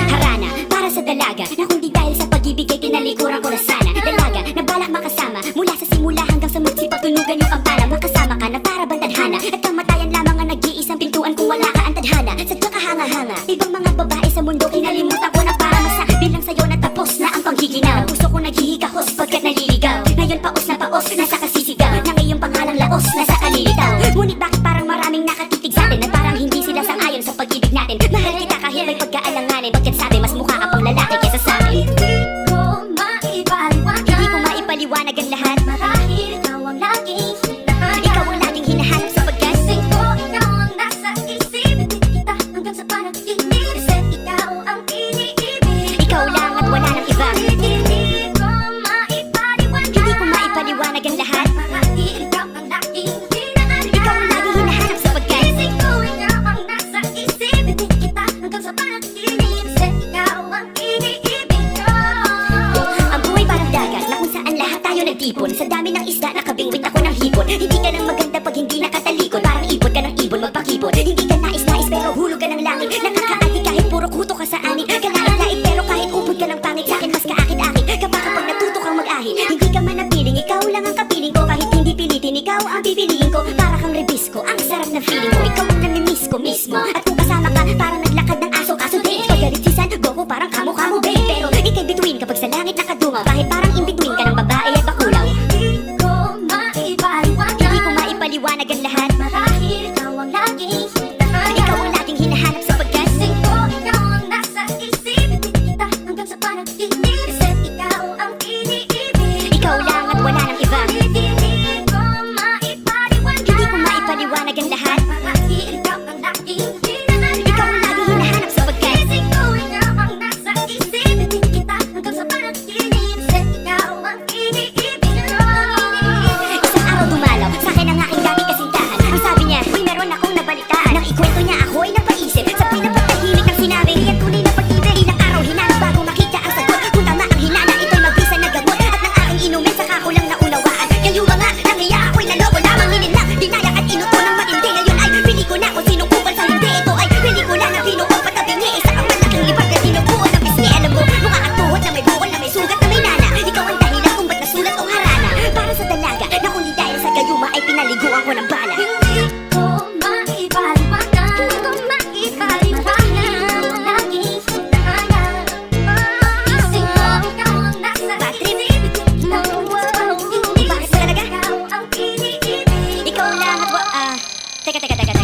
Harana, para sa dalaga na kung di dahil sa pag-ibig ay tinalikuran ko na sana. Dalaga na balak makasama mula sa simula hanggang sa magsipagtunugan yung kampana. Makasama ka na para bang tadhana at kamatayan lamang ang nag-iisang pintuan kung wala ka ang tadhana. Sadya ka hanga-hanga, ibang mga babae sa mundo kinalimutan ko na para masabi lang sa'yo na tapos na ang panggiginaw. Puso ko naghihikahos pagkat naliligaw. Ngayon paos na paos, nasa kasisigaw na ngayong pangalang laos, nasa kalilitaw. Ngunit bakit parang maraming nakatitig sa atin at parang hindi sila sang-ayon sa pag-ibig natin. Mahal kita kahit may pagkaalanganin, bakit sabi mas mukha ka pang lalaki kesa sa akin. Hindi ko maipaliwanag ang lahat. Marahil ikaw ang laging hinahanap. Ikaw ang laging hinahanap sapagkat Gising ko, ikaw ang nasa isip. Hindi kita hanggang sa panaginip. Kasi ikaw ang iniibig. ikaw lang at wala nang iba. Hindi ko maipaliwanag. Hindi ko maipaliwanag ang lahat. Marahil ikaw ang laging hinahanap. Ikaw ang laging hinahanap sapagkat Gising ko, ikaw ang nasa isip. Hindi kita hanggang sa panaginip. Kasi ikaw ang iniibig ko. ang buhay parang dagat na kung saan lahat tayo nagtipon. Sa dami ng isda nakabingwit ako ng hipon. Hindi ka nang maganda pag hindi nakatalikod. Parang ibon ka ng ibon magpakipon. Hindi ka nais-nais pero hulog ka ng langit. Nakakaati kahit puro kuto ka sa ani. Kalait-lait pero kahit upod ka ng pangit. Sa'kin mas kaakit-akit kapag natuto kang mag-ahit. Hindi ka man napiling, ikaw lang ang kapiling ko. Kahit hindi pilitin, ikaw ang pipiliin ko. Para kang rebisco, ang sarap ng feeling ko. Ikaw ang namimiss ko mismo. At kung kasama ka, parang naglakad ng aso. Kaso din, pagalit si San Goku, parang kamo-kamo babe. Pero ikay between kapag sa langit nakadungaw. Kahit parang in between ka ng babae at bakulaw. Hindi ko maipaliwanag. Hindi ko maipaliwanag ang lahat. Marahil ikaw ang laging hinahanap. Ikaw ang laging hinahanap sapagkat Gising ko, ikaw ang nasa isip. Hindi kita hanggang sa panaginip. Kasi ikaw ang iniibig. ikaw lang at wala nang iba. Hindi ko maipaliwanag. Hindi ko maipaliwanag ang lahat. Marahil ikaw ang laging hinahanap. Ikaw ang laging hinahanap sapagkat Gising ko, ikaw ang nasa isip. Hindi kita hanggang sa panaginip. Kasi ikaw ang iniibig ko. isang araw dumalaw sa akin ang aking dating kasintahan. Ang sabi niya, uy meron akong nabalitaan. Nang ikwento niya ako ay napaisip. Sa pinapatahimik ang sinabi, iyan tunay na pag-ibig. Ilang araw hinanap bago makita ang sagot. Kung tama ang hinala, ito'y mabisa na gamot. At nang aking inumin, saka ko lang naunawaan. Kayong mga nangiya ako'y naloko lamang hinila. Dinaya at inuto ng matindi. Ngayon ay pili ko na kung sinong kupal sa hindi. Ito ay pili ko na ng binuo patabingi. Isa ang malaking libag na sinubuo ng pisngi. Alam mo, mukha kang tuhod na may bukol na may sugat na may nana. Ikaw ang dahilan kung ba't nasulat o harana. Para sa dalaga na kung di dahil sa gayuma ay pinaliguan ko ng bala. Hindi ko maipaliwanag. Hindi ko maipaliwanag. Ang laging hinahanap. Gising ko, ikaw ang nasa isip. Ikaw ang nasa panaginip. Bakit talaga? Ikaw ang iniibig. Ikaw lang at teka.